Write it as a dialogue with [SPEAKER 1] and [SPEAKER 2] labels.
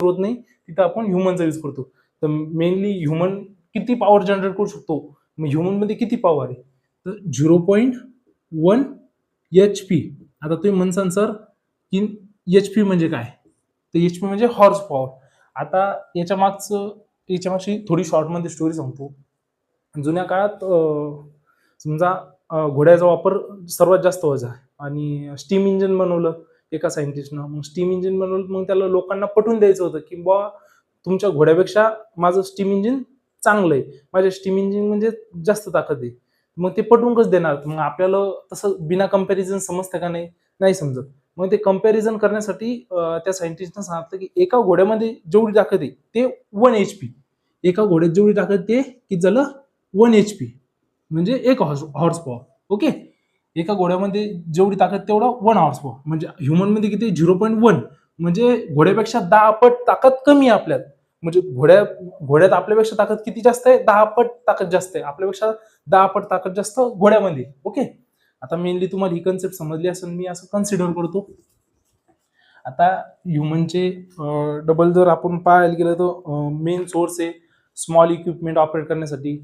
[SPEAKER 1] होत नाही तिथं आपण ह्युमनचा यूज करतो. तर मेनली ह्युमन किती पॉवर जनरेट करू शकतो, मग ह्युमन मध्ये किती पॉवर आहे, तर 0.1 HP. आता तुम्ही म्हणसान सर की HP म्हणजे काय, तर HP म्हणजे हॉर्स पॉवर. आता याच्या मागची थोडी शॉर्टमध्ये स्टोरी सांगतो. जुन्या काळात समजा घोड्याचा वापर सर्वात जास्त व्हायचा आणि स्टीम इंजिन बनवलं एका सायंटिस्टनं. मग स्टीम इंजिन बनवलं, मग त्याला लोकांना पटवून द्यायचं होतं की बुवा तुमच्या घोड्यापेक्षा माझं स्टीम इंजिन चांगलं आहे, माझ्या स्टीम इंजिन म्हणजे जास्त ताकद आहे. मग ते पटवून कसं देणार, मग आपल्याला तसं बिना कंपॅरिझन समजतं का नाही, नाही समजत. मग ते कंपॅरिझन करण्यासाठी त्या सायंटिस्टनं सांगितलं की एका घोड्यामध्ये जेवढी ताकद आहे ते 1 HP, एका घोड्यात जेवढी ताकद ते किती झालं 1 HP, म्हणजे 1 हॉर्स पॉवर. ओके, एका घोड्यामध्ये जेवढी ताकद तेवढा 1 हॉर्स पॉवर, म्हणजे ह्युमन मध्ये किती 0.1, म्हणजे घोड्यापेक्षा 10 पट ताकद कमी आहे आपल्यात. म्हणजे घोड्यात आपल्यापेक्षा ताकद किती जास्त आहे, 10 पट ताकद जास्त आहे आपल्यापेक्षा, 10 पट ताकद जास्त घोड्यामध्ये. ओके, आता मेनली तुम्हाला ही कन्सेप्ट समजली असेल, मी असं कन्सिडर करतो. आता ह्युमनचे डबल जर आपण पाहायला गेलं तर मेन सोर्स आहे स्मॉल इक्विपमेंट ऑपरेट करण्यासाठी.